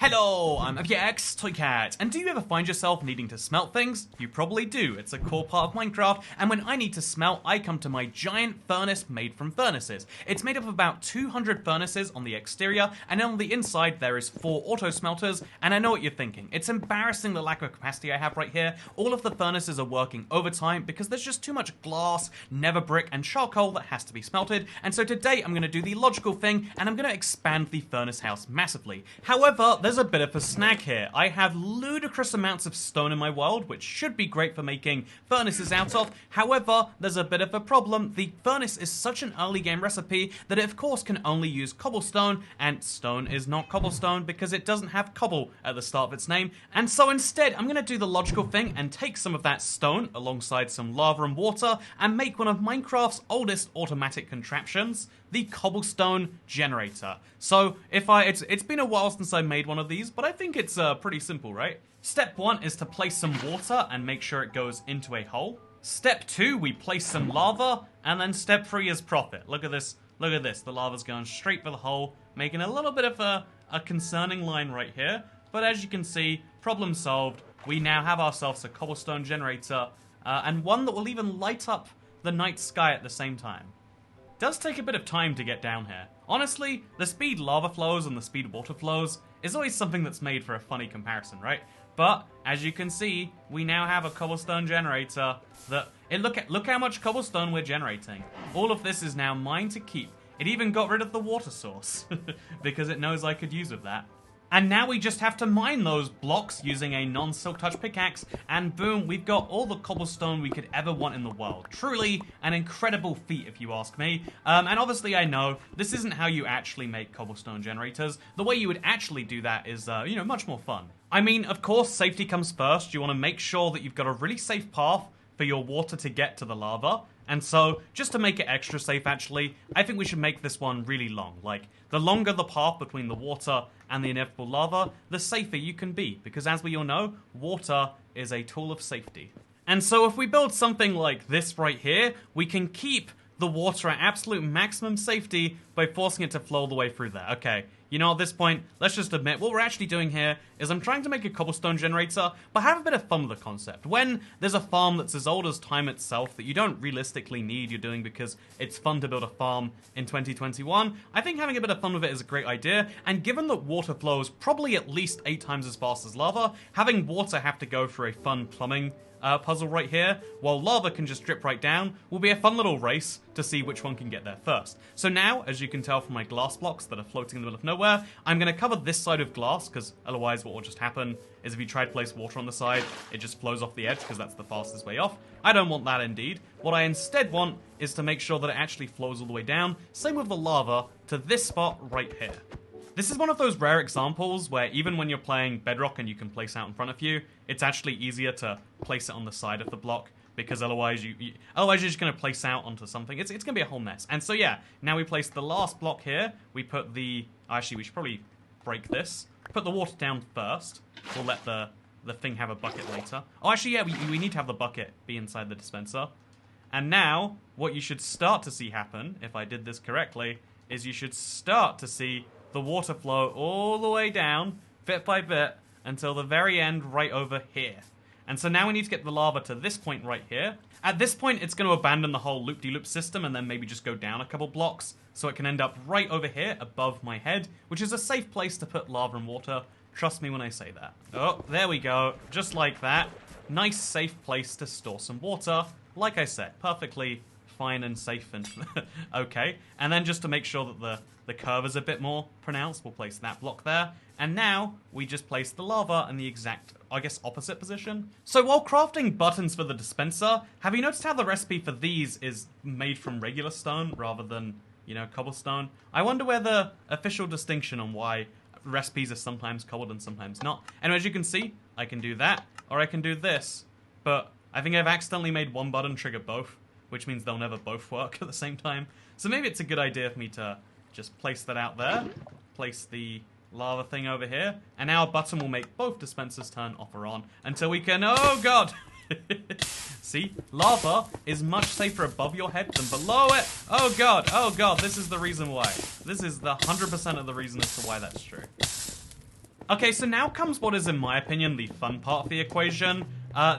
Hello, I'm FX Toycat, and do you ever find yourself needing to smelt things? You probably do, it's a core part of Minecraft, and when I need to smelt, I come to my giant furnace made from furnaces. It's made up of about 200 furnaces on the exterior, and on the inside there is 4 auto smelters, and I know what you're thinking. It's embarrassing the lack of capacity I have right here. All of the furnaces are working overtime because there's just too much glass, nether brick, and charcoal that has to be smelted, and so today I'm going to do the logical thing, and I'm going to expand the furnace house massively. However, there's a bit of a snag here. I have ludicrous amounts of stone in my world, which should be great for making furnaces out of. However, there's a bit of a problem. The furnace is such an early game recipe that it of course can only use cobblestone, and stone is not cobblestone because it doesn't have cobble at the start of its name. And so instead, I'm going to do the logical thing and take some of that stone alongside some lava and water and make one of Minecraft's oldest automatic contraptions, the cobblestone generator. So it's been a while since I made one of these, but I think it's pretty simple, right? Step 1 is to place some water and make sure it goes into a hole. Step 2, we place some lava, and then step 3 is profit. Look at this, the lava's going straight for the hole, making a little bit of a concerning line right here. But as you can see, problem solved. We now have ourselves a cobblestone generator, and one that will even light up the night sky at the same time. Does take a bit of time to get down here. Honestly, the speed lava flows and the speed water flows is always something that's made for a funny comparison, right? But as you can see, we now have a cobblestone generator that look how much cobblestone we're generating. All of this is now mine to keep. It even got rid of the water source because it knows I could use with that. And now we just have to mine those blocks using a non-silk touch pickaxe, and boom, we've got all the cobblestone we could ever want in the world. Truly an incredible feat, if you ask me. And obviously I know this isn't how you actually make cobblestone generators. The way you would actually do that is, much more fun. I mean, of course, safety comes first. You want to make sure that you've got a really safe path for your water to get to the lava. And so, just to make it extra safe actually, I think we should make this one really long. Like, the longer the path between the water and the inevitable lava, the safer you can be. Because as we all know, water is a tool of safety. And so if we build something like this right here, we can keep the water at absolute maximum safety by forcing it to flow all the way through there. Okay, you know, at this point, let's just admit what we're actually doing here is I'm trying to make a cobblestone generator, but have a bit of fun with the concept. When there's a farm that's as old as time itself that you don't realistically need, you're doing because it's fun to build a farm in 2021, I think having a bit of fun with it is a great idea, and given that water flows probably at least 8 times as fast as lava, having water have to go through a fun plumbing puzzle right here, while lava can just drip right down, will be a fun little race to see which one can get there first. So now, as you can tell from my glass blocks that are floating in the middle of nowhere, I'm going to cover this side of glass, because otherwise what will just happen is if you try to place water on the side, it just flows off the edge, because that's the fastest way off. I don't want that indeed. What I instead want is to make sure that it actually flows all the way down, same with the lava, to this spot right here. This is one of those rare examples where even when you're playing Bedrock and you can place out in front of you, it's actually easier to place it on the side of the block, because otherwise you're just going to place out onto something. It's going to be a whole mess. And so yeah, now we place the last block here. We put the... Actually, we should probably break this. Put the water down first. We'll let the thing have a bucket later. Oh, actually, yeah, we need to have the bucket be inside the dispenser. And now, what you should start to see happen, if I did this correctly, is you should start to see the water flow all the way down, bit by bit, until the very end right over here. And so now we need to get the lava to this point right here. At this point, it's going to abandon the whole loop-de-loop system and then maybe just go down a couple blocks, so it can end up right over here above my head, which is a safe place to put lava and water. Trust me when I say that. Oh, there we go. Just like that. Nice, safe place to store some water. Like I said, perfectly fine and safe and okay. And then just to make sure that the curve is a bit more pronounced, we'll place that block there. And now we just place the lava in the exact, I guess, opposite position. So while crafting buttons for the dispenser, have you noticed how the recipe for these is made from regular stone rather than, cobblestone? I wonder where the official distinction on why recipes are sometimes cobbled and sometimes not. And as you can see, I can do that, or I can do this. But I think I've accidentally made one button trigger both, which means they'll never both work at the same time. So maybe it's a good idea for me to just place that out there, place the lava thing over here, and now a button will make both dispensers turn off or on until we can... Oh god! See? Lava is much safer above your head than below it. Oh god, this is the reason why. This is the 100% of the reason as to why that's true. Okay, so now comes what is, in my opinion, the fun part of the equation.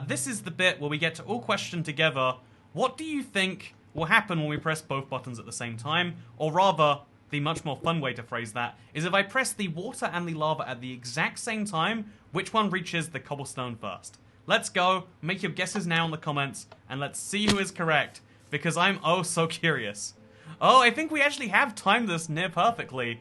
This is the bit where we get to all question together, what do you think will happen when we press both buttons at the same time? Or rather, the much more fun way to phrase that is if I press the water and the lava at the exact same time, which one reaches the cobblestone first? Let's go, make your guesses now in the comments, and let's see who is correct, because I'm oh so curious. Oh, I think we actually have timed this near perfectly.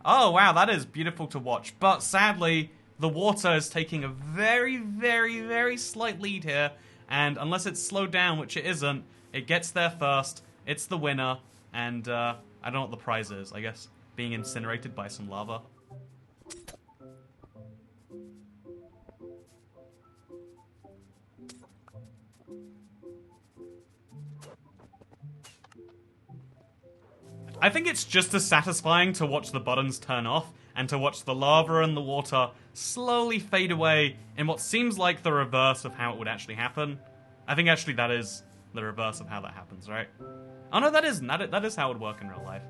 Oh wow, that is beautiful to watch, but sadly, the water is taking a very, very, very slight lead here, and unless it's slowed down, which it isn't, it gets there first, it's the winner, and I don't know what the prize is, I guess being incinerated by some lava. I think it's just as satisfying to watch the buttons turn off and to watch the lava and the water slowly fade away in what seems like the reverse of how it would actually happen. I think actually that is the reverse of how that happens, right? Oh no, that isn't. That is how it would work in real life.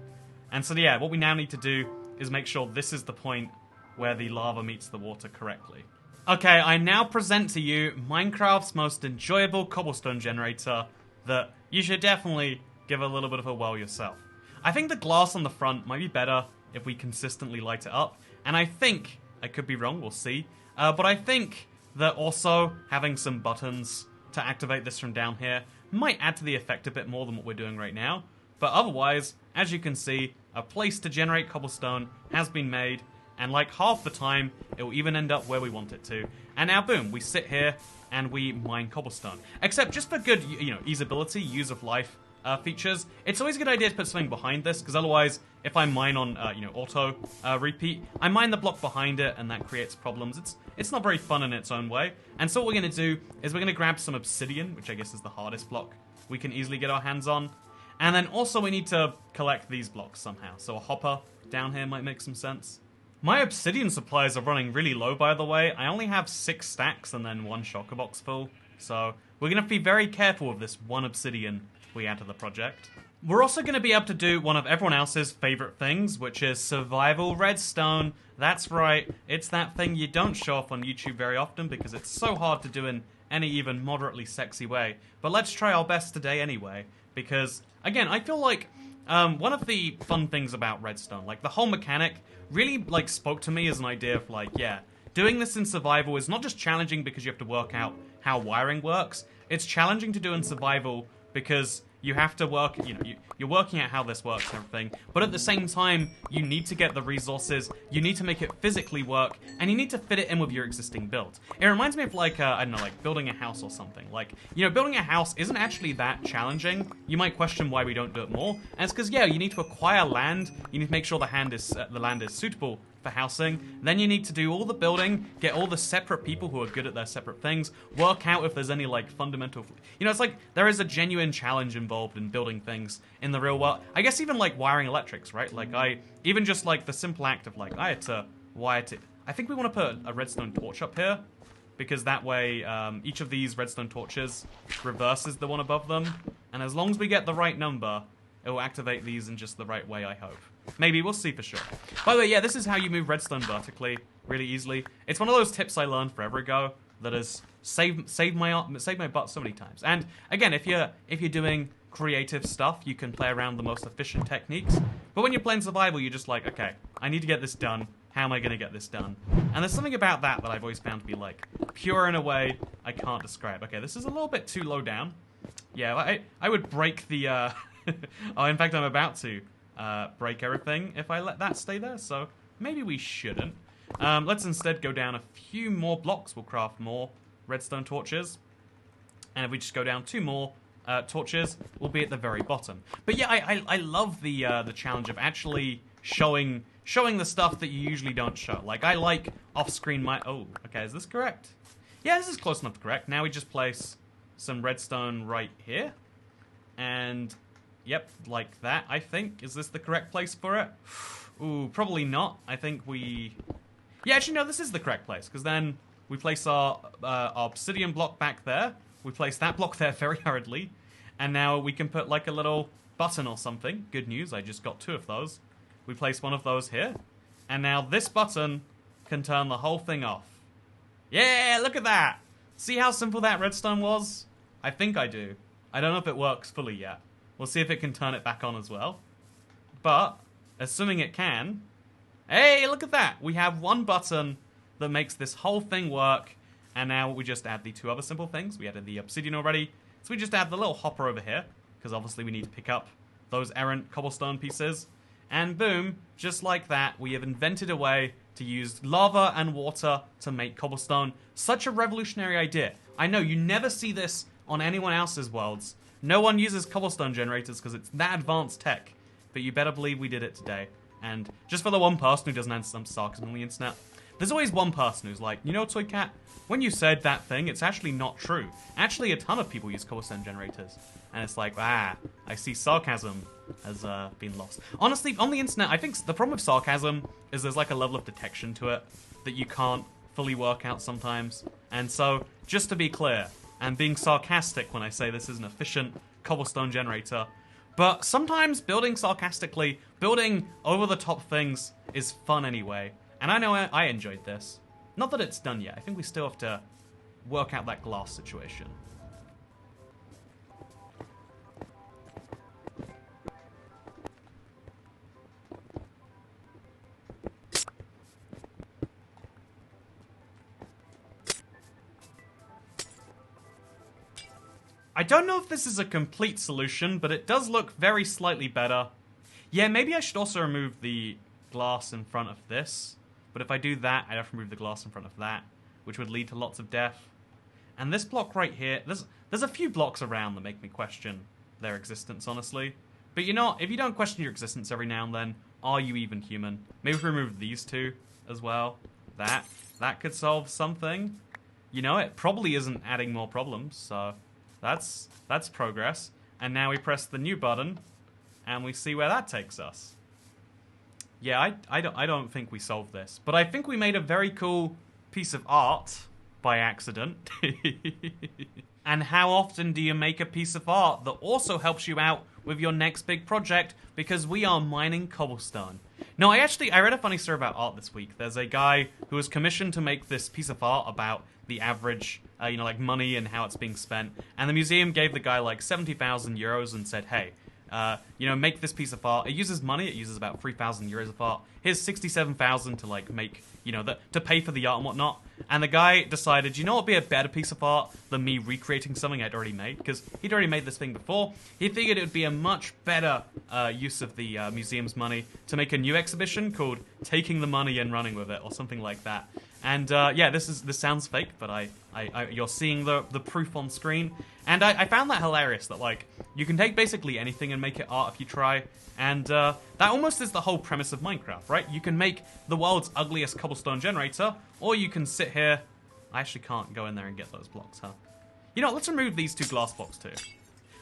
And so yeah, what we now need to do is make sure this is the point where the lava meets the water correctly. Okay, I now present to you Minecraft's most enjoyable cobblestone generator that you should definitely give a little bit of a whirl yourself. I think the glass on the front might be better if we consistently light it up, and I think, I could be wrong, we'll see, but I think that also having some buttons to activate this from down here might add to the effect a bit more than what we're doing right now, but otherwise, as you can see, a place to generate cobblestone has been made, and like half the time, it will even end up where we want it to, and now boom, we sit here and we mine cobblestone. Except just for good, easeability, use of life, features, it's always a good idea to put something behind this, because otherwise, if I mine on, auto repeat, I mine the block behind it, and that creates problems. It's not very fun in its own way. And so what we're going to do is we're going to grab some obsidian, which I guess is the hardest block we can easily get our hands on. And then also we need to collect these blocks somehow. So a hopper down here might make some sense. My obsidian supplies are running really low, by the way. I only have 6 stacks and then 1 shulker box full. So we're going to have to be very careful with this 1 obsidian we add to the project. We're also going to be able to do one of everyone else's favorite things, which is survival redstone. That's right, it's that thing you don't show off on YouTube very often because it's so hard to do in any even moderately sexy way. But let's try our best today anyway, because, again, I feel like one of the fun things about redstone, like the whole mechanic, really spoke to me as an idea of doing this in survival is not just challenging because you have to work out how wiring works, it's challenging to do in survival because you have to work, you're working out how this works and everything, but at the same time, you need to get the resources, you need to make it physically work, and you need to fit it in with your existing build. It reminds me of I don't know, building a house or something. Building a house isn't actually that challenging. You might question why we don't do it more, and it's because, you need to acquire land, you need to make sure the land is suitable for housing, then you need to do all the building, get all the separate people who are good at their separate things, work out if there's any fundamental, it's there is a genuine challenge involved in building things in the real world. I guess even wiring electrics, right? Even just the simple act of I had to wire it. I think we want to put a redstone torch up here, because that way each of these redstone torches reverses the one above them, and as long as we get the right number, it will activate these in just the right way, I hope. Maybe, we'll see for sure. By the way, yeah, this is how you move redstone vertically, really easily. It's one of those tips I learned forever ago that has saved my butt so many times. And again, if you're doing creative stuff, you can play around the most efficient techniques. But when you're playing survival, you're just okay, I need to get this done. How am I going to get this done? And there's something about that I've always found to be pure in a way I can't describe. Okay, this is a little bit too low down. Yeah, I would break the oh, in fact, I'm about to break everything if I let that stay there, so maybe we shouldn't. Let's instead go down a few more blocks. We'll craft more redstone torches. And if we just go down 2 more torches, we'll be at the very bottom. But yeah, I love the challenge of actually showing the stuff that you usually don't show. I like off-screen oh, okay, is this correct? Yeah, this is close enough to correct. Now we just place some redstone right here. And yep, like that, I think. Is this the correct place for it? Ooh, probably not. I think we... Yeah, actually, no, this is the correct place, because then we place our obsidian block back there. We place that block there very hurriedly. And now we can put, a little button or something. Good news, I just got 2 of those. We place one of those here. And now this button can turn the whole thing off. Yeah, look at that! See how simple that redstone was? I think I do. I don't know if it works fully yet. We'll see if it can turn it back on as well. But, assuming it can... Hey, look at that! We have one button that makes this whole thing work, and now we just add the two other simple things. We added the obsidian already, so we just add the little hopper over here, because obviously we need to pick up those errant cobblestone pieces. And boom, just like that, we have invented a way to use lava and water to make cobblestone. Such a revolutionary idea. I know, you never see this on anyone else's worlds. No one uses cobblestone generators because it's that advanced tech. But you better believe we did it today. And just for the one person who doesn't understand sarcasm on the internet, there's always one person who's like, you know, Toy Cat, when you said that thing, it's actually not true. Actually, a ton of people use cobblestone generators. And it's like, I see sarcasm has been lost. Honestly, on the internet, I think the problem with sarcasm is there's like a level of detection to it that you can't fully work out sometimes. And so, just to be clear, and being sarcastic when I say this is an efficient cobblestone generator, but sometimes building sarcastically, building over-the-top things is fun anyway. And I know I enjoyed this. Not that it's done yet. I think we still have to work out that glass situation. I don't know if this is a complete solution, but it does look very slightly better. Yeah, maybe I should also remove the glass in front of this. But if I do that, I'd have to remove the glass in front of that, which would lead to lots of death. And this block right here, there's a few blocks around that make me question their existence, honestly. But you know, if you don't question your existence every now and then, are you even human? Maybe if we remove these two as well, that could solve something. You know, it probably isn't adding more problems, so that's progress. And now we press the new button, and we see where that takes us. Yeah, I don't think we solved this, but I think we made a very cool piece of art by accident. And how often do you make a piece of art that also helps you out with your next big project? Because we are mining cobblestone. No, I read a funny story about art this week. There's a guy who was commissioned to make this piece of art about the average, like money and how it's being spent. And the museum gave the guy like 70,000 euros and said, hey, make this piece of art. It uses money. It uses about 3,000 euros of art. Here's 67,000 to like make, to pay for the art and whatnot. And the guy decided, you know what would be a better piece of art than me recreating something I'd already made? Because he'd already made this thing before. He figured it would be a much better use of the museum's money to make a new exhibition called Taking the Money and Running With It, or something like that. And yeah, this sounds fake, but you're seeing the proof on screen. And I found that hilarious, that like you can take basically anything and make it art if you try. And that almost is the whole premise of Minecraft, right? You can make the world's ugliest cobblestone generator, or you can sit here. I actually can't go in there and get those blocks, huh? You know, let's remove these two glass blocks too.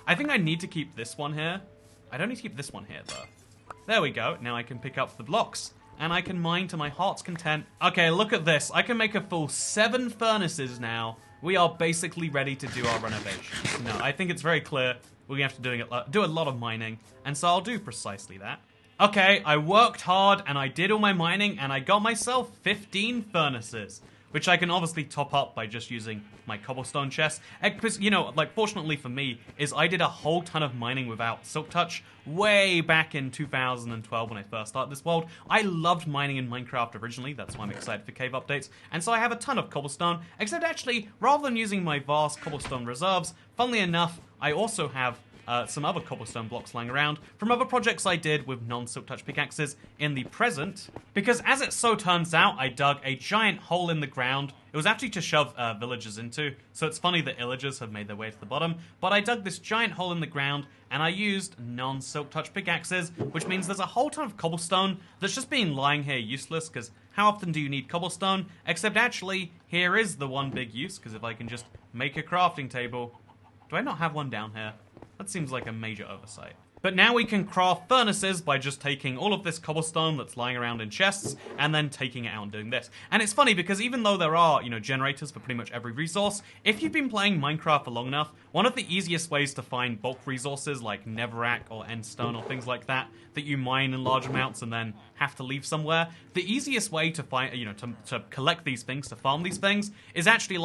I think I need to keep this one here. I don't need to keep this one here though. There we go. Now I can pick up the blocks. And I can mine to my heart's content. Okay, look at this. I can make a full 7 furnaces now. We are basically ready to do our renovation. No, I think it's very clear we're going to have to do a lot of mining. And so I'll do precisely that. Okay, I worked hard and I did all my mining and I got myself 15 furnaces. Which I can obviously top up by just using my cobblestone chest. Because, fortunately for me, is I did a whole ton of mining without Silk Touch way back in 2012 when I first started this world. I loved mining in Minecraft originally, that's why I'm excited for cave updates. And so I have a ton of cobblestone, except actually, rather than using my vast cobblestone reserves, funnily enough, I also have some other cobblestone blocks lying around from other projects I did with non-Silk Touch pickaxes in the present. Because as it so turns out, I dug a giant hole in the ground. It was actually to shove villagers into, so it's funny that illagers have made their way to the bottom. But I dug this giant hole in the ground, and I used non-Silk Touch pickaxes, which means there's a whole ton of cobblestone that's just been lying here useless, because how often do you need cobblestone? Except actually, here is the one big use, because if I can just make a crafting table... Do I not have one down here? That seems like a major oversight. But now we can craft furnaces by just taking all of this cobblestone that's lying around in chests and then taking it out and doing this. And it's funny because even though there are, generators for pretty much every resource, if you've been playing Minecraft for long enough, one of the easiest ways to find bulk resources like netherrack or endstone or things like that you mine in large amounts and then have to leave somewhere, the easiest way to find, to collect these things, to farm these things, is actually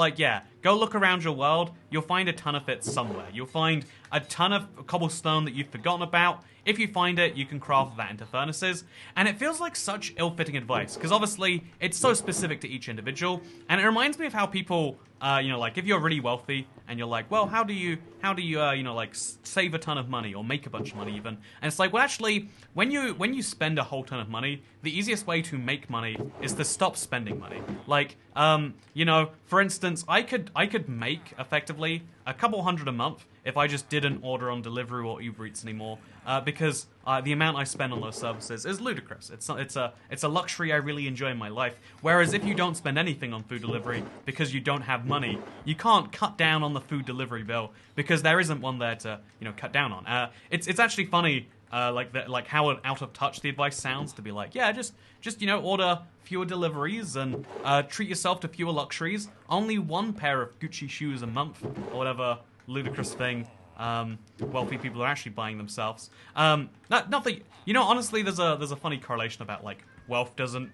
go look around your world, you'll find a ton of it somewhere. You'll find a ton of cobblestone that you've forgotten about. If you find it, you can craft that into furnaces. And it feels like such ill-fitting advice, because obviously it's so specific to each individual. And it reminds me of how people, if you're really wealthy and you're like, well, how do you save a ton of money or make a bunch of money even? And it's like, well, actually, when you spend a whole ton of money, the easiest way to make money is to stop spending money. Like, for instance, I could make effectively a couple hundred a month if I just didn't order on Deliveroo or Uber Eats anymore, because the amount I spend on those services is ludicrous. It's a luxury I really enjoy in my life. Whereas if you don't spend anything on food delivery because you don't have money, you can't cut down on the food delivery bill because there isn't one there to cut down on. It's actually funny. Like how out of touch the advice sounds to be like, yeah, just order fewer deliveries and treat yourself to fewer luxuries. Only one pair of Gucci shoes a month or whatever ludicrous thing wealthy people are actually buying themselves. Not that honestly, there's a funny correlation about like wealth doesn't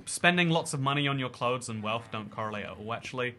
spending lots of money on your clothes and wealth don't correlate at all actually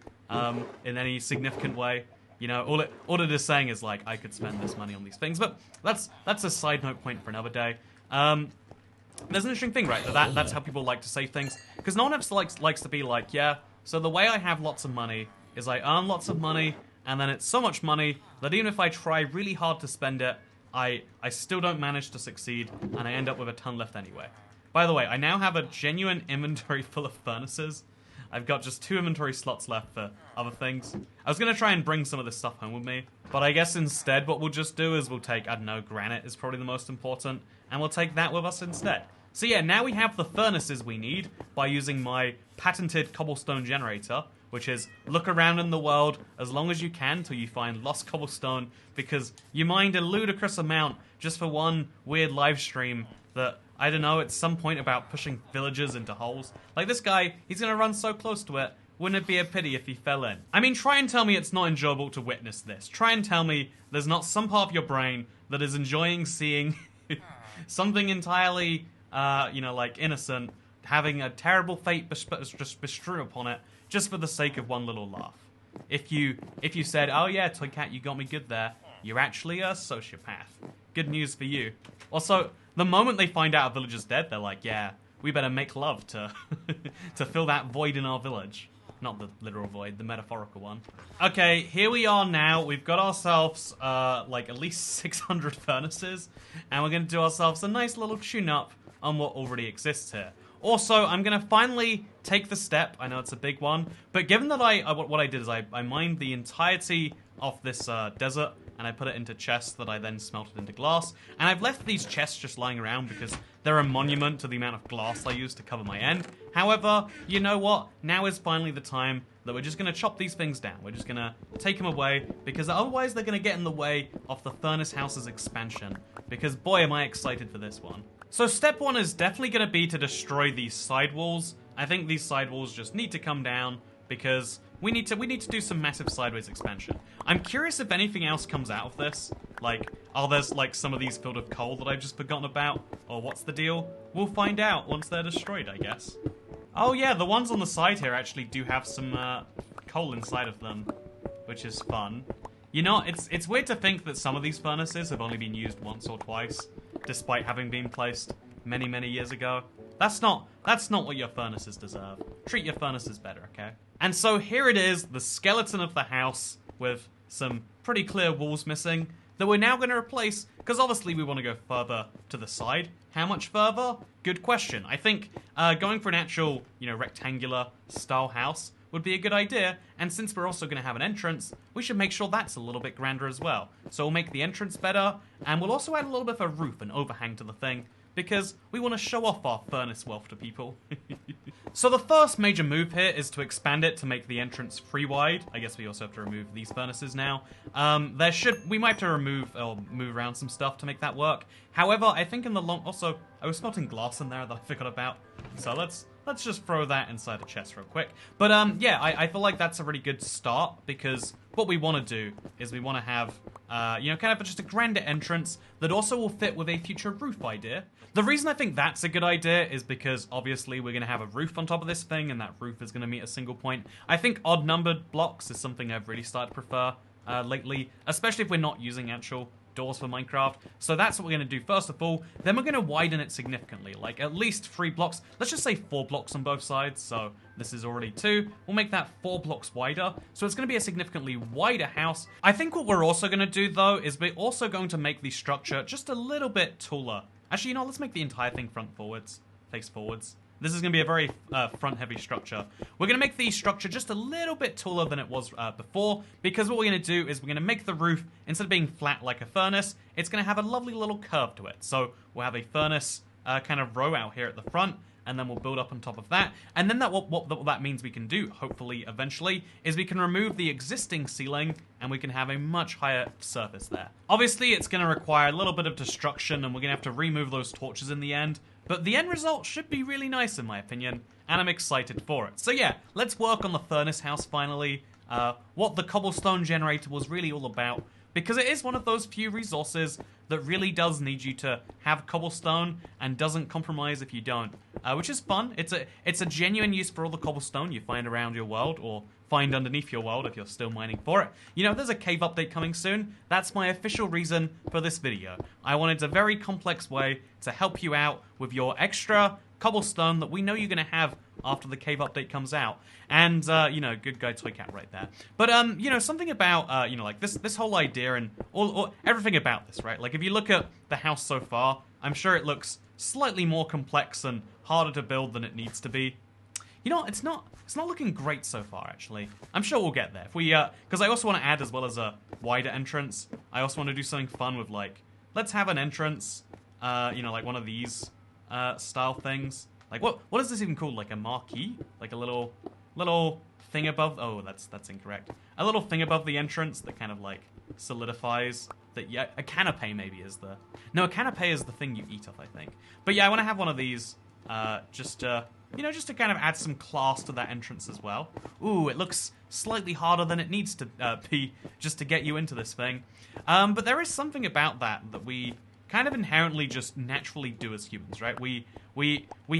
in any significant way. All it is saying is like I could spend this money on these things, but that's a side note point for another day. There's an interesting thing, right? That's how people like to say things, because no one ever likes to be like, yeah. So the way I have lots of money is I earn lots of money, and then it's so much money that even if I try really hard to spend it, I still don't manage to succeed, and I end up with a ton left anyway. By the way, I now have a genuine inventory full of furnaces. I've got just 2 inventory slots left for other things. I was going to try and bring some of this stuff home with me, but I guess instead what we'll just do is we'll take, I don't know, granite is probably the most important, and we'll take that with us instead. So yeah, now we have the furnaces we need by using my patented cobblestone generator, which is look around in the world as long as you can till you find lost cobblestone, because you mined a ludicrous amount just for one weird live stream that, I don't know, at some point about pushing villagers into holes. Like this guy, he's gonna run so close to it, wouldn't it be a pity if he fell in? I mean, try and tell me it's not enjoyable to witness this. Try and tell me there's not some part of your brain that is enjoying seeing something entirely, innocent, having a terrible fate just bestrewn upon it, just for the sake of one little laugh. If you said, oh yeah, Toy Cat, you got me good there, you're actually a sociopath. Good news for you. Also, the moment they find out a villager's dead, they're like, yeah, we better make love to to fill that void in our village. Not the literal void, the metaphorical one. Okay, here we are now. We've got ourselves, at least 600 furnaces, and we're going to do ourselves a nice little tune-up on what already exists here. Also, I'm going to finally take the step. I know it's a big one, but given that what I did is I mined the entirety of this desert, and I put it into chests that I then smelted into glass. And I've left these chests just lying around because they're a monument to the amount of glass I used to cover my end. However, you know what? Now is finally the time that we're just going to chop these things down. We're just going to take them away, because otherwise they're going to get in the way of the furnace house's expansion. Because boy, am I excited for this one. So step 1 is definitely going to be to destroy these side walls. I think these side walls just need to come down, because we need to do some massive sideways expansion. I'm curious if anything else comes out of this. Like, are there some of these filled with coal that I've just forgotten about? Or what's the deal? We'll find out once they're destroyed, I guess. Oh yeah, the ones on the side here actually do have some coal inside of them, which is fun. You know, it's weird to think that some of these furnaces have only been used once or twice, despite having been placed many, many years ago. That's not what your furnaces deserve. Treat your furnaces better, okay? And so here it is, the skeleton of the house with some pretty clear walls missing that we're now going to replace, because obviously we want to go further to the side. How much further? Good question. I think going for an actual, rectangular style house would be a good idea, and since we're also going to have an entrance, we should make sure that's a little bit grander as well. So we'll make the entrance better, and we'll also add a little bit of a roof and overhang to the thing, because we want to show off our furnace wealth to people. So the first major move here is to expand it to make the entrance 3 wide. I guess we also have to remove these furnaces now. We might have to remove or move around some stuff to make that work. However, I think in the long... Also, I was spotting glass in there that I forgot about. So let's just throw that inside the chest real quick. But yeah, I feel like that's a really good start, because what we want to do is we want to have, you know, kind of just a grander entrance that also will fit with a future roof idea. The reason I think that's a good idea is because obviously we're going to have a roof on top of this thing, and that roof is going to meet a single point. I think odd-numbered blocks is something I've really started to prefer lately, especially if we're not using actual doors for Minecraft. So that's what we're going to do first of all. Then we're going to widen it significantly, like at least 3 blocks. Let's just say 4 blocks on both sides. So this is already 2. We'll make that 4 blocks wider. So it's going to be a significantly wider house. I think what we're also going to do though is we're also going to make the structure just a little bit taller. Actually, you know, let's make the entire thing face forwards. This is going to be a very front-heavy structure. We're going to make the structure just a little bit taller than it was before, because what we're going to do is we're going to make the roof, instead of being flat like a furnace, it's going to have a lovely little curve to it. So we'll have a furnace kind of row out here at the front, and then we'll build up on top of that. And then what that means we can do, hopefully, eventually, is we can remove the existing ceiling, and we can have a much higher surface there. Obviously, it's going to require a little bit of destruction, and we're going to have to remove those torches in the end. But the end result should be really nice in my opinion, and I'm excited for it. So yeah, let's work on the furnace house finally, what the cobblestone generator was really all about, because it is one of those few resources that really does need you to have cobblestone and doesn't compromise if you don't, which is fun. It's a genuine use for all the cobblestone you find around your world, or find underneath your world if you're still mining for it. You know, there's a cave update coming soon. That's my official reason for this video. I wanted a very complex way to help you out with your extra cobblestone that we know you're going to have after the cave update comes out. And, you know, good guy Toy Cat right there. But, you know, something about, you know, like this whole idea and everything about this, right? Like, if you look at the house so far, I'm sure it looks slightly more complex and harder to build than it needs to be. You know, it's not looking great so far, actually. I'm sure we'll get there. If we, because I also want to add, as well as a wider entrance, I also want to do something fun with, like, let's have an entrance, you know, like one of these style things. Like, what is this even called? Like a marquee? Like a little thing above, oh, that's incorrect. A little thing above the entrance that kind of, like, solidifies that, yeah, a canopy maybe is the, no, a canopy is the thing you eat off, I think. But yeah, I want to have one of these, you know, just to kind of add some class to that entrance as well. Ooh, it looks slightly harder than it needs to be just to get you into this thing. But there is something about that we kind of inherently just naturally do as humans, right? We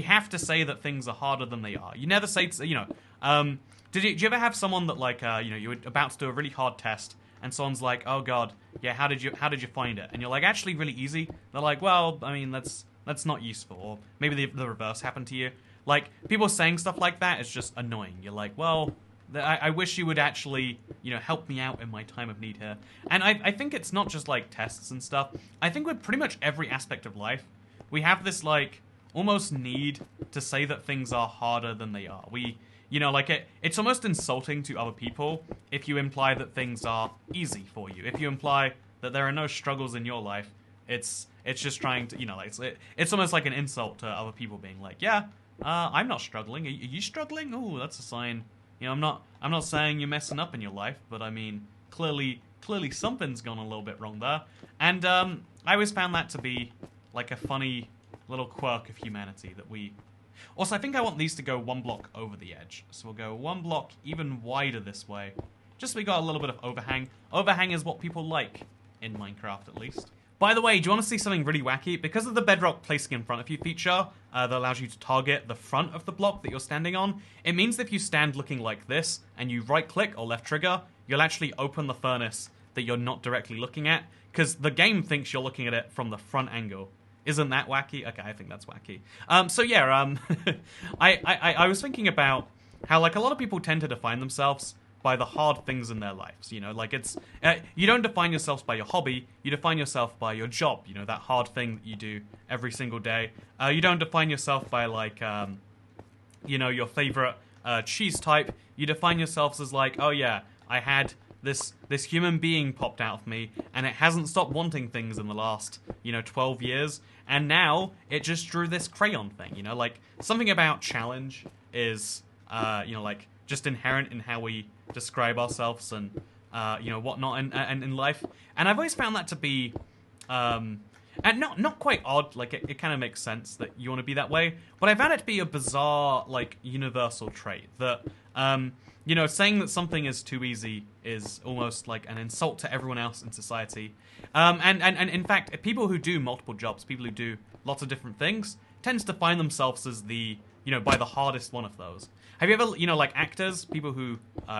have to say that things are harder than they are. You never say, you know, did you ever have someone that, like, you know, you were about to do a really hard test, and someone's like, oh god, yeah, how did you find it? And you're like, actually really easy. They're like, well, I mean, that's not useful. Or maybe the reverse happened to you. Like, people saying stuff like that is just annoying. You're like, well, I wish you would actually, you know, help me out in my time of need here. And I think it's not just, like, tests and stuff. I think with pretty much every aspect of life, we have this, like, almost need to say that things are harder than they are. You know, like, it's almost insulting to other people if you imply that things are easy for you. If you imply that there are no struggles in your life, it's just trying to, you know, like, it's almost like an insult to other people being like, yeah, I'm not struggling. Are you struggling? Oh, that's a sign. You know, I'm not saying you're messing up in your life, but I mean, clearly something's gone a little bit wrong there. And I always found that to be like a funny little quirk of humanity that we... Also, I think I want these to go 1 block over the edge. So we'll go 1 block even wider this way. Just so we got a little bit of overhang. Overhang is what people like in Minecraft, at least. By the way, do you want to see something really wacky? Because of the bedrock placing in front of you feature that allows you to target the front of the block that you're standing on, it means that if you stand looking like this and you right-click or left trigger, you'll actually open the furnace that you're not directly looking at, because the game thinks you're looking at it from the front angle. Isn't that wacky? Okay, I think that's wacky. So yeah, I was thinking about how, like, a lot of people tend to define themselves by the hard things in their lives, you know, like it's, you don't define yourselves by your hobby, you define yourself by your job, you know, that hard thing that you do every single day. You don't define yourself by, like, you know, your favorite cheese type. You define yourselves as like, oh yeah, I had this human being popped out of me, and it hasn't stopped wanting things in the last, you know, 12 years, and now it just drew this crayon thing, you know, like, something about challenge is, like just inherent in how we describe ourselves and, whatnot in life. And I've always found that to be, and not quite odd. Like it kind of makes sense that you want to be that way. But I found it to be a bizarre, like universal trait that, saying that something is too easy is almost like an insult to everyone else in society. And in fact, people who do multiple jobs, people who do lots of different things, tends to find themselves as by the hardest one of those. Have you ever, like actors, people who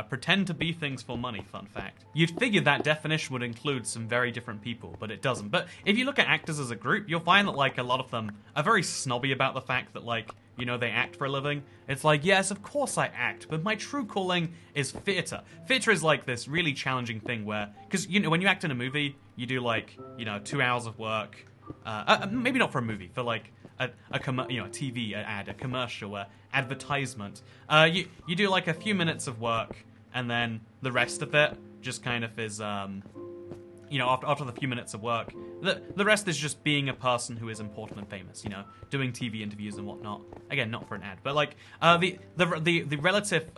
pretend to be things for money, fun fact. You'd figure that definition would include some very different people, but it doesn't. But if you look at actors as a group, you'll find that, like, a lot of them are very snobby about the fact that, like, they act for a living. It's like, yes, of course I act, but my true calling is theater. Theater is, like, this really challenging thing where, because, when you act in a movie, you do, like, 2 hours of work. Maybe not for a movie, for, like, a TV ad, a commercial, advertisement. You do like a few minutes of work, and then the rest of it just kind of is, after the few minutes of work, the rest is just being a person who is important and famous, doing TV interviews and whatnot. Again, not for an ad, but like the relative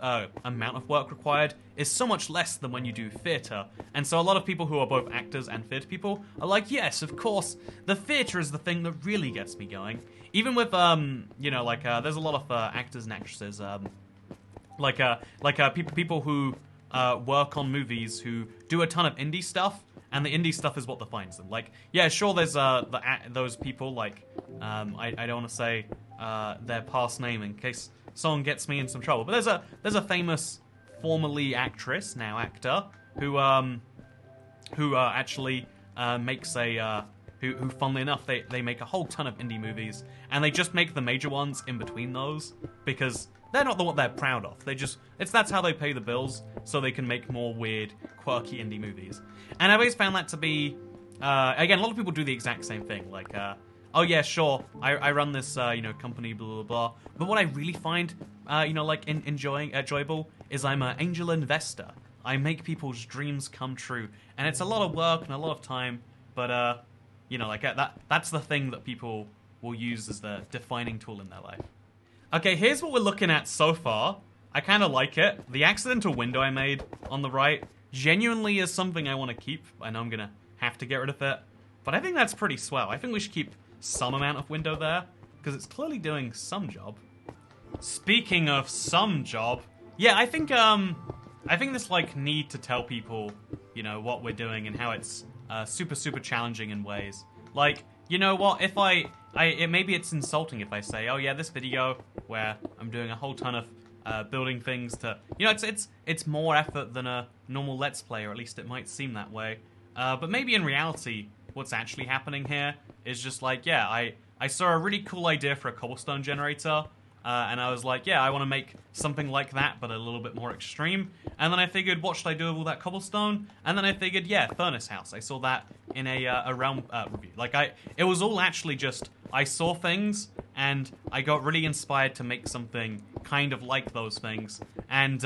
amount of work required is so much less than when you do theater. And so a lot of people who are both actors and theater people are like, yes, of course, the theater is the thing that really gets me going. Even with there's a lot of actors and actresses, people who work on movies who do a ton of indie stuff. And the indie stuff is what defines them. Like, yeah, sure, there's those people, like, I don't want to say their past name in case someone gets me in some trouble. But there's a famous, formerly actress, now actor, who actually makes who funnily enough, they make a whole ton of indie movies, and they just make the major ones in between those, because they're not what they're proud of. That's how they pay the bills, so they can make more weird, quirky indie movies. And I've always found that to be, again, a lot of people do the exact same thing. Like, oh yeah, sure, I run this, company, blah, blah, blah. But what I really find, enjoyable is I'm an angel investor. I make people's dreams come true. And it's a lot of work and a lot of time, but, that's the thing that people will use as the defining tool in their life. Okay, here's what we're looking at so far. I kind of like it. The accidental window I made on the right genuinely is something I want to keep. I know I'm going to have to get rid of it, but I think that's pretty swell. I think we should keep some amount of window there, because it's clearly doing some job. Speaking of some job, yeah, I think this, like, need to tell people, what we're doing and how it's super, super challenging in ways. Like, you know what, if maybe it's insulting if I say, oh yeah, this video where I'm doing a whole ton of building things to, it's more effort than a normal Let's Play, or at least it might seem that way. But maybe in reality, what's actually happening here is just like, yeah, I saw a really cool idea for a cobblestone generator, and I was like, yeah, I want to make something like that, but a little bit more extreme. And then I figured, what should I do with all that cobblestone? And then I figured, yeah, furnace house. I saw that in a realm review. Like, it was all actually just, I saw things, and I got really inspired to make something kind of like those things. And,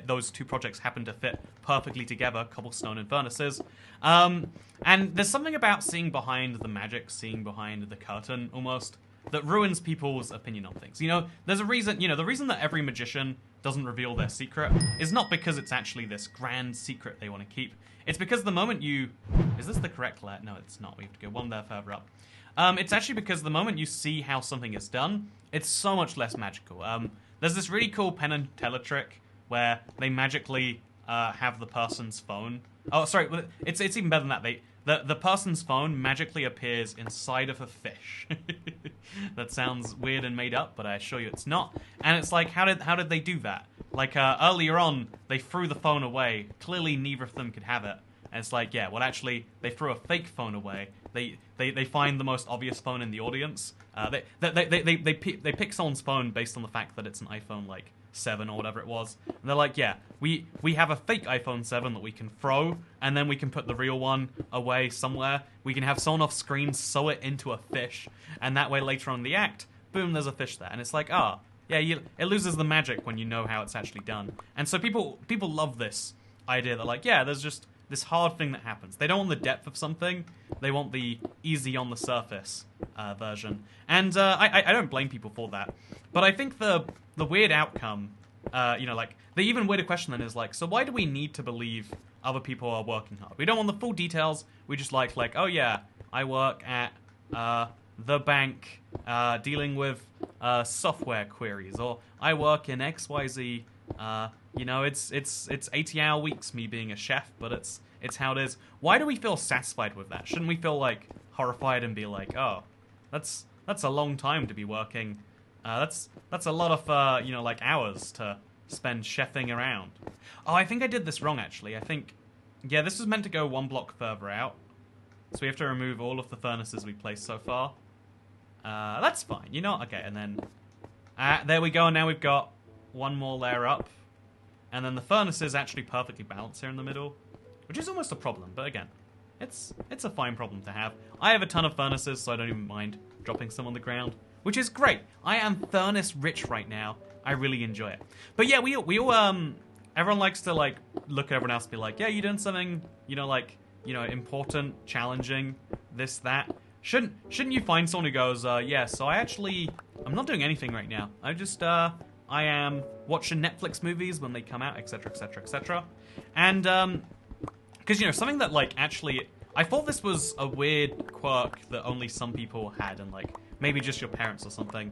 those two projects happen to fit perfectly together, cobblestone and furnaces. And there's something about seeing behind the magic, seeing behind the curtain, almost, that ruins people's opinion on things. There's a reason, the reason that every magician doesn't reveal their secret is not because it's actually this grand secret they want to keep. It's because the moment is this the correct layer? No, it's not. We have to go one there further up. It's actually because the moment you see how something is done, it's so much less magical. There's this really cool Penn and Teller trick where they magically have the person's phone. Oh, sorry, it's even better than that. The person's phone magically appears inside of a fish. That sounds weird and made up, but I assure you it's not. And it's like, how did they do that? Like, earlier on, they threw the phone away. Clearly, neither of them could have it. And it's like, yeah, well, actually, they threw a fake phone away. They find the most obvious phone in the audience. They pick someone's phone based on the fact that it's an iPhone, like, 7 or whatever it was. And they're like, yeah, we have a fake iPhone 7 that we can throw, and then we can put the real one away somewhere. We can have someone off screen sew it into a fish, and that way later on in the act, boom, there's a fish there. And it's like, yeah, it loses the magic when you know how it's actually done. And so people love this idea that, like, yeah, there's just this hard thing that happens. They don't want the depth of something. They want the easy on the surface version. And I don't blame people for that. But I think the the weird outcome, you know, like, the even weirder question then is, like, so why do we need to believe other people are working hard? We don't want the full details. We just like, oh, yeah, I work at the bank dealing with software queries, or I work in XYZ. You know, it's 80-hour weeks, me being a chef, but it's how it is. Why do we feel satisfied with that? Shouldn't we feel, like, horrified and be like, oh, that's a long time to be working. That's a lot of, you know, like, hours to spend chefing around. Oh, I think I did this wrong, actually. I think, yeah, this was meant to go 1 block further out. So we have to remove all of the furnaces we placed so far. That's fine, you know? Okay, and then, there we go, and now we've got 1 more layer up. And then the furnace is actually perfectly balanced here in the middle, which is almost a problem, but again, it's a fine problem to have. I have a ton of furnaces, so I don't even mind dropping some on the ground, which is great. I am furnace rich right now. I really enjoy it. But yeah, we all, everyone likes to, like, look at everyone else and be like, yeah, you're doing something, you know, like, you know, important, challenging, this, that. Shouldn't you find someone who goes, yeah, so I'm not doing anything right now. I am watching Netflix movies when they come out, etc., etc., etc. And, because, you know, something that, like, actually, I thought this was a weird quirk that only some people had, and, like, maybe just your parents or something.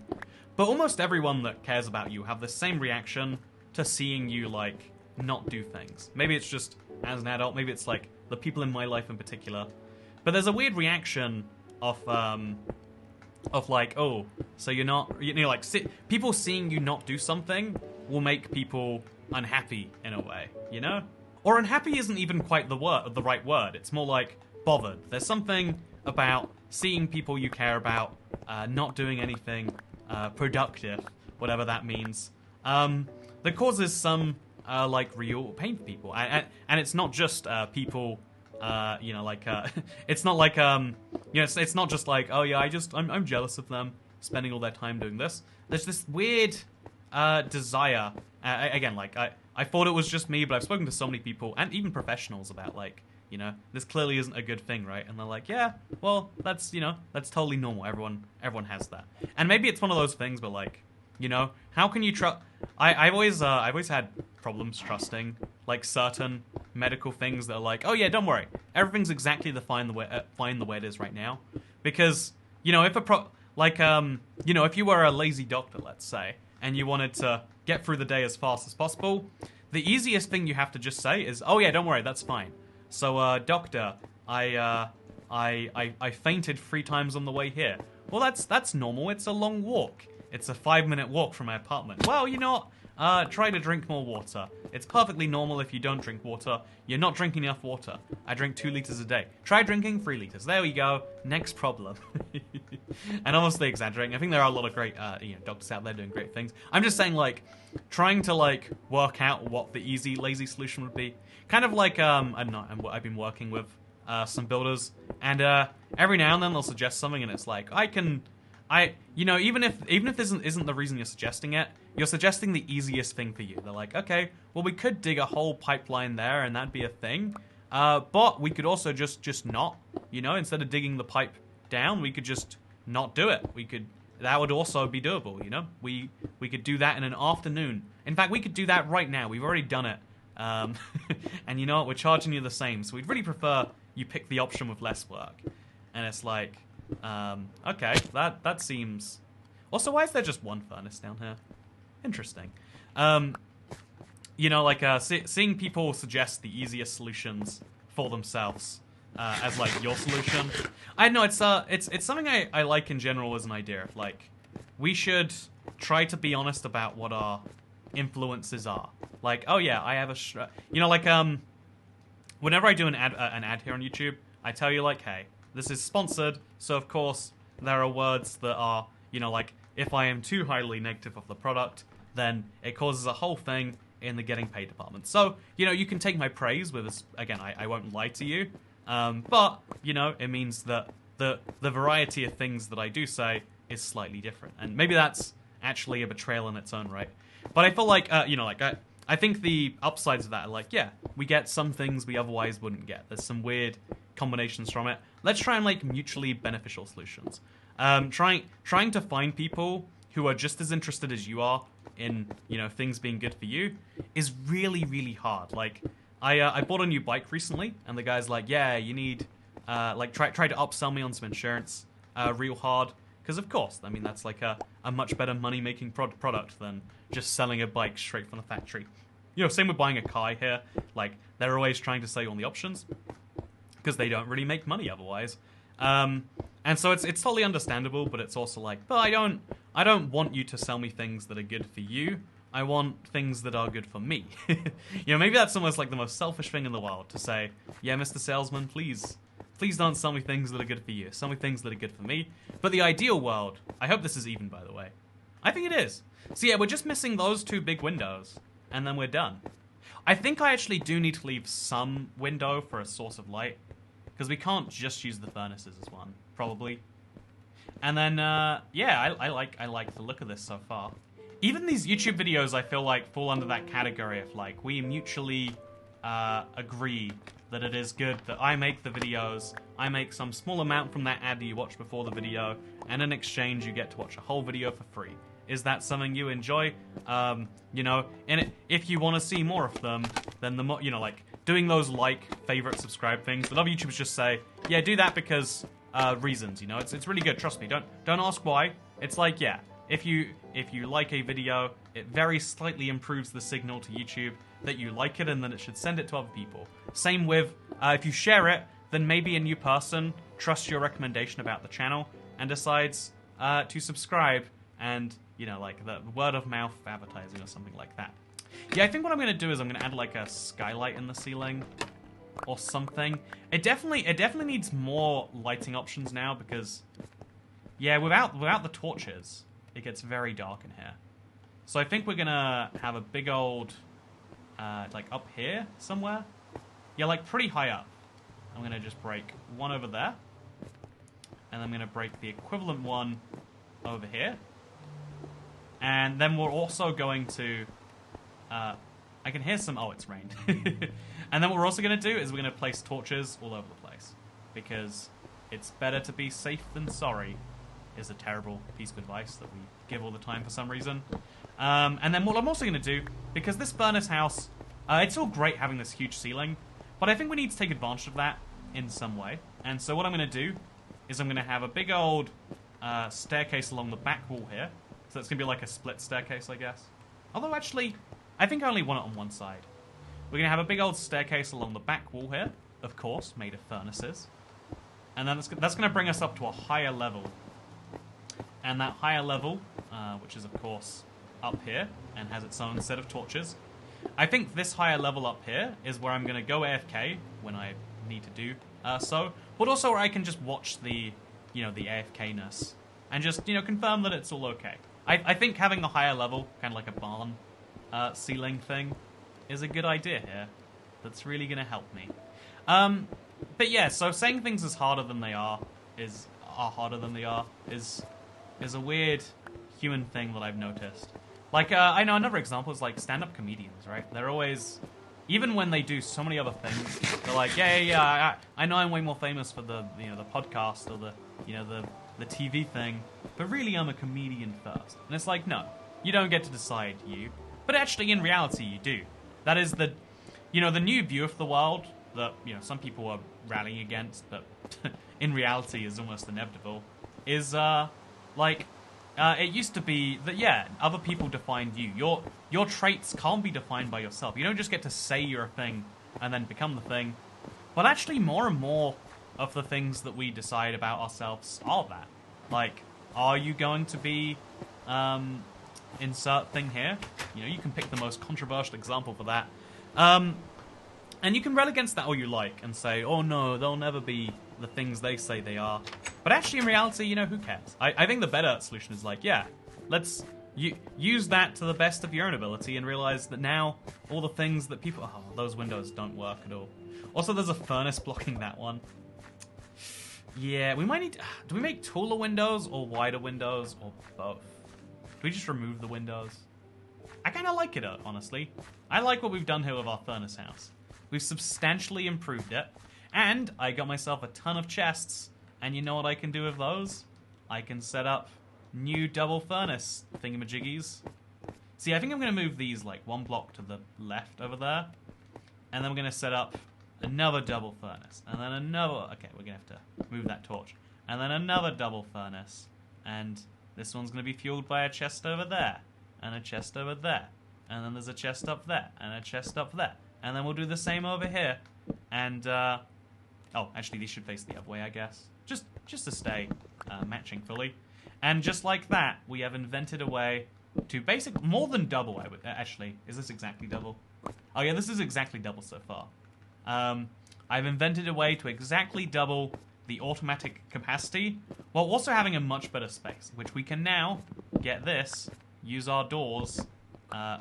But almost everyone that cares about you have the same reaction to seeing you, like, not do things. Maybe it's just as an adult, maybe it's, like, the people in my life in particular. But there's a weird reaction of like, oh, so you're not, you know, like, people seeing you not do something will make people unhappy in a way, you know? Or unhappy isn't even quite the right word. It's more like bothered. There's something about seeing people you care about not doing anything productive, whatever that means, that causes some like real pain for people. And it's not just people. You know, like, it's not like, you know, it's not just like, oh yeah, I'm jealous of them spending all their time doing this. There's this weird, desire, again, like, I thought it was just me, but I've spoken to so many people, and even professionals, about, like, you know, this clearly isn't a good thing, right? And they're like, yeah, well, that's, you know, that's totally normal, everyone has that. And maybe it's one of those things, but, like, you know, how can you trust... I've always had problems trusting, like, certain medical things that are like, oh yeah, don't worry, everything's exactly fine the way it is right now. Because, you know, if you know, if you were a lazy doctor, let's say, and you wanted to get through the day as fast as possible, the easiest thing you have to just say is, oh yeah, don't worry, that's fine. So, doctor, I fainted 3 times on the way here. Well, that's normal. It's a long walk. It's a 5-minute walk from my apartment. Well, you know what? Try to drink more water. It's perfectly normal if you don't drink water. You're not drinking enough water. I drink 2 liters a day. Try drinking 3 liters. There we go. Next problem. And obviously exaggerating. I think there are a lot of great, you know, doctors out there doing great things. I'm just saying, like, trying to, like, work out what the easy, lazy solution would be. Kind of like, I don't know, I've been working with some builders, and every now and then they'll suggest something, and it's like, you know, even if this isn't the reason you're suggesting it, you're suggesting the easiest thing for you. They're like, okay, well, we could dig a whole pipeline there, and that'd be a thing. But we could also just not, you know, instead of digging the pipe down, we could just not do it. That would also be doable, you know? We could do that in an afternoon. In fact, we could do that right now. We've already done it. And you know what? We're charging you the same. So we'd really prefer you pick the option with less work. And it's like, okay, that seems... Also, why is there just 1 furnace down here? Interesting. You know, like, seeing people suggest the easiest solutions for themselves as, like, your solution. I know, it's something I like in general as an idea. Like, we should try to be honest about what our influences are. Like, oh yeah, I have you know, like, whenever I do an ad here on YouTube, I tell you, like, hey, this is sponsored, so of course there are words that are, you know, like, if I am too highly negative of the product, then it causes a whole thing in the getting paid department. So, you know, you can take my praise with this, again, I won't lie to you, but, you know, it means that the variety of things that I do say is slightly different, and maybe that's actually a betrayal in its own right. But I feel like, you know, like, I think the upsides of that are like, yeah, we get some things we otherwise wouldn't get. There's some weird combinations from it. Let's try and make mutually beneficial solutions. Trying to find people who are just as interested as you are in, you know, things being good for you is really, really hard. Like, I bought a new bike recently, and the guy's like, yeah, you need, like, try to upsell me on some insurance real hard. Because, of course, I mean, that's like a much better money-making product than just selling a bike straight from the factory. You know, same with buying a car here. Like, they're always trying to sell you on the options because they don't really make money otherwise. And so it's totally understandable, but it's also like, but I don't want you to sell me things that are good for you. I want things that are good for me. You know, maybe that's almost like the most selfish thing in the world to say, yeah, Mr. Salesman, please don't sell me things that are good for you. Sell me things that are good for me. But the ideal world, I hope this is even, by the way. I think it is. So yeah, we're just missing those two big windows, and then we're done. I think I actually do need to leave some window for a source of light, because we can't just use the furnaces as one, probably. And then, yeah, I like the look of this so far. Even these YouTube videos, I feel like, fall under that category of, like, we mutually agree that it is good that I make the videos, I make some small amount from that ad that you watched before the video, and in exchange you get to watch a whole video for free. Is that something you enjoy? You know, and if you want to see more of them, then the more, you know, like, doing those like, favorite, subscribe things, but other YouTubers just say, yeah, do that because reasons, you know, it's really good, trust me, don't ask why. It's like, yeah, if you like a video, it very slightly improves the signal to YouTube that you like it, and then it should send it to other people. Same with, if you share it, then maybe a new person trusts your recommendation about the channel and decides to subscribe, and, you know, like, the word of mouth advertising or something like that. Yeah, I think what I'm going to do is I'm going to add, like, a skylight in the ceiling or something. It definitely needs more lighting options now because, yeah, without the torches, it gets very dark in here. So I think we're going to have a big old, like, up here somewhere. Yeah, like, pretty high up. I'm going to just break one over there. And I'm going to break the equivalent one over here. And then we're also going to... I can hear some... Oh, it's rained. And then what we're also going to do is we're going to place torches all over the place. Because it's better to be safe than sorry is a terrible piece of advice that we give all the time for some reason. And then what I'm also going to do, because this furnace house, it's all great having this huge ceiling, but I think we need to take advantage of that in some way. And so what I'm going to do is I'm going to have a big old staircase along the back wall here. So it's going to be like a split staircase, I guess. Although, actually, I think I only want it on one side. We're going to have a big old staircase along the back wall here, of course, made of furnaces. And then that's going to bring us up to a higher level. And that higher level, which is, of course, up here, and has its own set of torches. I think this higher level up here is where I'm going to go AFK when I need to do so. But also where I can just watch the, you know, the AFK-ness. And just, you know, confirm that it's all okay. I think having a higher level, kind of like a barn ceiling thing, is a good idea here. That's really going to help me. But yeah, so saying things is harder than they are is a weird human thing that I've noticed. Like, I know another example is like stand-up comedians, right? They're always, even when they do so many other things, they're like, yeah, I know I'm way more famous for the, you know, the podcast or the, you know, the TV thing, but really I'm a comedian first. And it's like, no, you don't get to decide, you. But actually, in reality, you do. That is the, you know, the new view of the world that, you know, some people are rallying against, but in reality is almost inevitable, is, like, it used to be that, yeah, other people defined you. Your traits can't be defined by yourself. You don't just get to say you're a thing and then become the thing. But actually, more and more of the things that we decide about ourselves are that. Like, are you going to be, insert thing here? You know, you can pick the most controversial example for that. And you can rail against that all you like and say, oh no, they'll never be the things they say they are. But actually, in reality, you know, who cares? I think the better solution is like, yeah, let's use that to the best of your own ability and realize that now all the things that people... Oh, those windows don't work at all. Also, there's a furnace blocking that one. Yeah, we might need... Do we make taller windows or wider windows or both? Do we just remove the windows? I kind of like it, honestly. I like what we've done here with our furnace house. We've substantially improved it. And I got myself a ton of chests. And you know what I can do with those? I can set up new double furnace thingamajiggies. See, I think I'm going to move these like 1 block to the left over there. And then we're going to set up another double furnace. And then another... Okay, we're going to have to move that torch. And then another double furnace. And this one's going to be fueled by a chest over there. And a chest over there. And then there's a chest up there. And a chest up there. And then we'll do the same over here. And, oh, actually, these should face the other way, I guess. Just to stay matching fully. And just like that, we have invented a way to more than double, I would... actually, is this exactly double? Oh, yeah, this is exactly double so far. I've invented a way to exactly double the automatic capacity, while also having a much better space, which we can now get this, use our doors,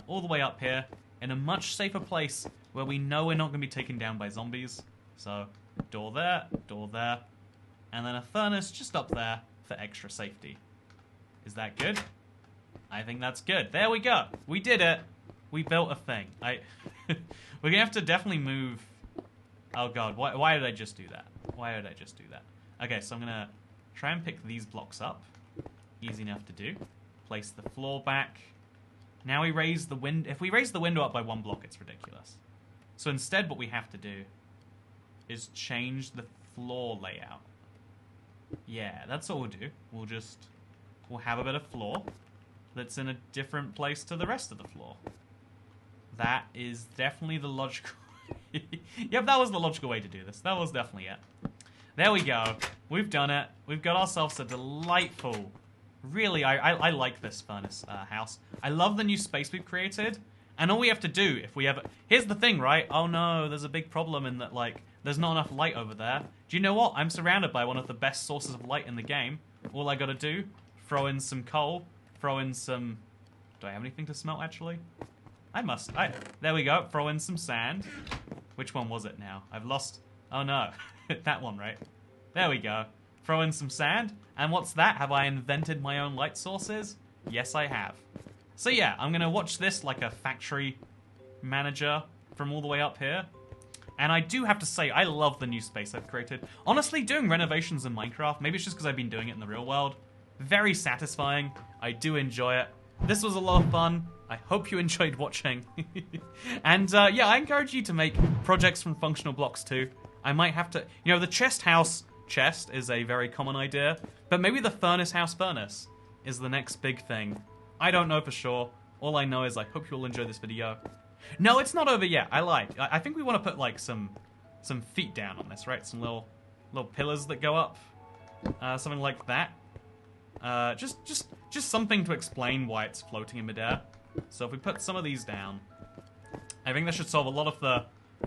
all the way up here, in a much safer place where we know we're not going to be taken down by zombies. So, door there, and then a furnace just up there for extra safety. Is that good? I think that's good. There we go. We did it. We built a thing. We're going to have to definitely move... Oh god, why did I just do that? Why did I just do that? Okay, so I'm going to try and pick these blocks up. Easy enough to do. Place the floor back. Now we raise the window. If we raise the window up by 1 block, it's ridiculous. So instead what we have to do is change the floor layout. Yeah, that's all we'll do. We'll have a bit of floor that's in a different place to the rest of the floor. That is definitely the logical... Yep, that was the logical way to do this. That was definitely it. There we go. We've done it. We've got ourselves a delightful... Really, I like this furnace house. I love the new space we've created. And all we have to do, if we ever... Here's the thing, right? Oh no, there's a big problem in that, like, there's not enough light over there. Do you know what? I'm surrounded by one of the best sources of light in the game. All I gotta do, throw in some coal, throw in some... Do I have anything to smelt, actually? I must. There we go. Throw in some sand. Which one was it now? I've lost... Oh no. That one, right? There we go. Throw in some sand. And what's that? Have I invented my own light sources? Yes, I have. So yeah, I'm going to watch this like a factory manager from all the way up here. And I do have to say, I love the new space I've created. Honestly, doing renovations in Minecraft, maybe it's just because I've been doing it in the real world, very satisfying. I do enjoy it. This was a lot of fun. I hope you enjoyed watching. And yeah, I encourage you to make projects from functional blocks too. I might have to... You know, the chest house chest is a very common idea, but maybe the furnace house furnace is the next big thing. I don't know for sure. All I know is I hope you'll enjoy this video. No, it's not over yet. I lied. I think we want to put like some feet down on this, right? Some little pillars that go up. Something like that. Just something to explain why it's floating in midair. So if we put some of these down, I think that should solve a lot of the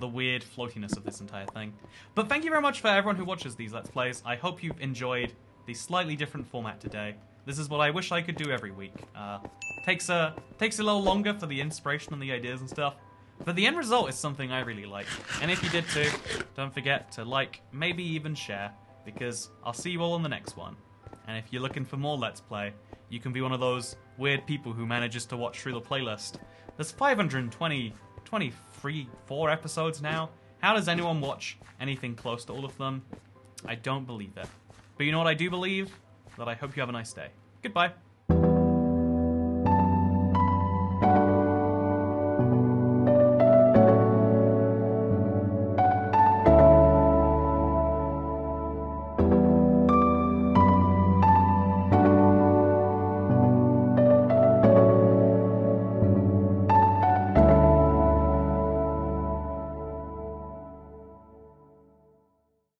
weird floatiness of this entire thing. But thank you very much for everyone who watches these Let's Plays. I hope you've enjoyed the slightly different format today. This is what I wish I could do every week. Takes a little longer for the inspiration and the ideas and stuff, but the end result is something I really like. And if you did too, don't forget to like, maybe even share, because I'll see you all in the next one. And if you're looking for more Let's Play, you can be one of those weird people who manages to watch through the playlist. There's 4 episodes now. How does anyone watch anything close to all of them? I don't believe it. But you know what I do believe? That I hope you have a nice day. Goodbye.